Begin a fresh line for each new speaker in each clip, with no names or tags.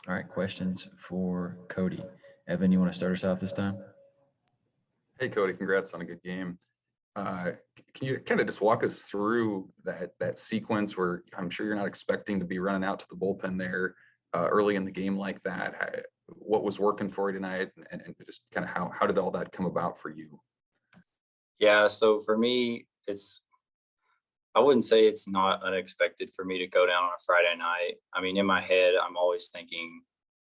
All right, questions for Koty. Evan, you want to start us off this time?
Hey, Koty, congrats on a good game. Can you kind of just walk us through that sequence where I'm sure you're not expecting to be running out to the bullpen there early in the game like that? What was working for you tonight, and just kind of how did all that come about for you?
Yeah, so for me, I wouldn't say it's not unexpected for me to go down on a Friday night. I mean, in my head, I'm always thinking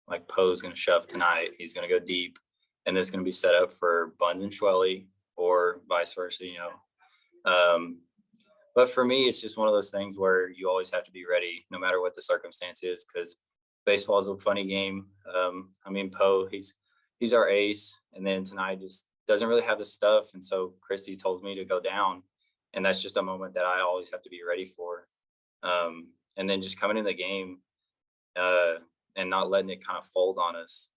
like Poe's going to shove tonight. He's going to go deep, and this is going to be set up for Buns and Schwelly or vice versa, you know. But for me, it's just one of those things where you always have to be ready no matter what the circumstance is, because baseball is a funny game. I mean, Poe, he's our ace, and then tonight just doesn't really have the stuff. And so Christy told me to go down, and that's just a moment that I always have to be ready for. And then just coming in the game uh, and not letting it kind of fold on us,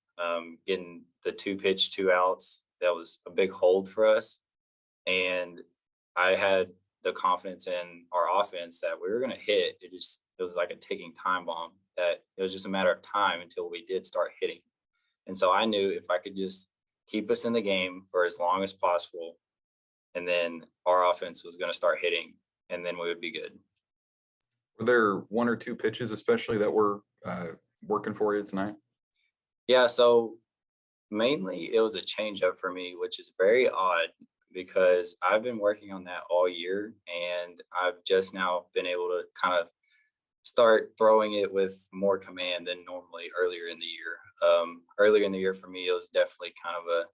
getting the 2-pitch, 2 outs, that was a big hold for us. And I had the confidence in our offense that we were going to hit. It was like a ticking time bomb, that it was just a matter of time until we did start hitting. And so I knew if I could just keep us in the game for as long as possible, and then our offense was going to start hitting, and then we would be good.
Were there 1 or 2 pitches especially that were working for you tonight?
Yeah, so mainly it was a changeup for me, which is very odd because I've been working on that all year, and I've just now been able to kind of start throwing it with more command than normally earlier in the year. Earlier in the year for me, it was definitely kind of a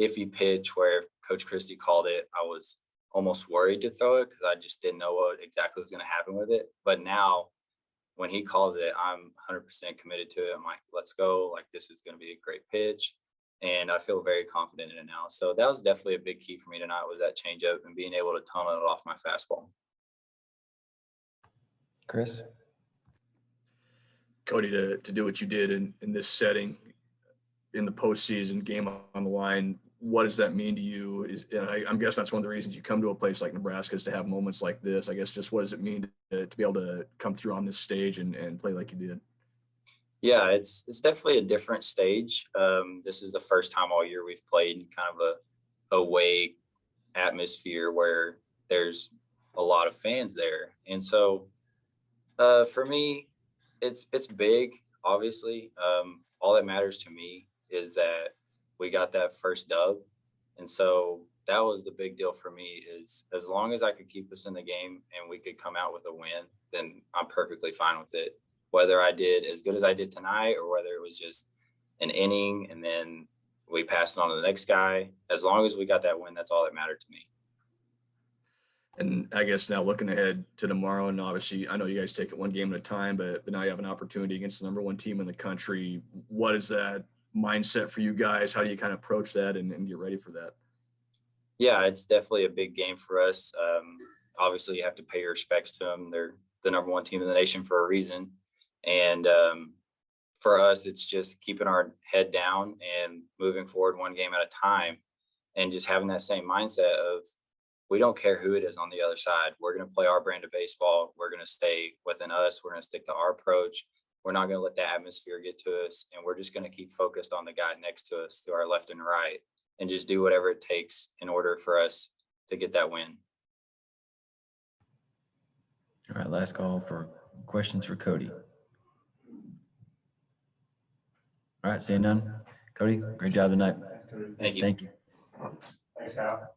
iffy pitch where Coach Christie called it. I was almost worried to throw it because I just didn't know what exactly was going to happen with it. But now when he calls it, I'm 100% committed to it. I'm like, let's go. Like, this is going to be a great pitch. And I feel very confident in it now. So that was definitely a big key for me tonight, was that changeup and being able to tunnel it off my fastball.
Chris?
Koty, to do what you did in this setting in the postseason, game on the line, what does that mean to you? I'm guessing that's one of the reasons you come to a place like Nebraska, is to have moments like this. I guess just what does it mean to be able to come through on this stage and play like you did?
Yeah, it's definitely a different stage. This is the first time all year we've played in kind of a away atmosphere where there's a lot of fans there, and so for me, it's big. Obviously, all that matters to me is that we got that first dub, and so that was the big deal for me. Is as long as I could keep us in the game and we could come out with a win, then I'm perfectly fine with it. Whether I did as good as I did tonight or whether it was just an inning and then we passed it on to the next guy, as long as we got that win, that's all that mattered to me.
And I guess now looking ahead to tomorrow, and obviously I know you guys take it one game at a time, but now you have an opportunity against the number 1 team in the country. What is that mindset for you guys? How do you kind of approach that and get ready for that?
Yeah, it's definitely a big game for us. Obviously, you have to pay your respects to them. They're the number 1 team in the nation for a reason. And for us, it's just keeping our head down and moving forward one game at a time, and just having that same mindset of, we don't care who it is on the other side. We're going to play our brand of baseball. We're going to stay within us. We're going to stick to our approach. We're not going to let the atmosphere get to us. And we're just going to keep focused on the guy next to us, to our left and right, and just do whatever it takes in order for us to get that win.
All right, last call for questions for Koty. All right, seeing none. Koty, great job tonight.
Thank you.
Thank you.
Thanks, Kyle.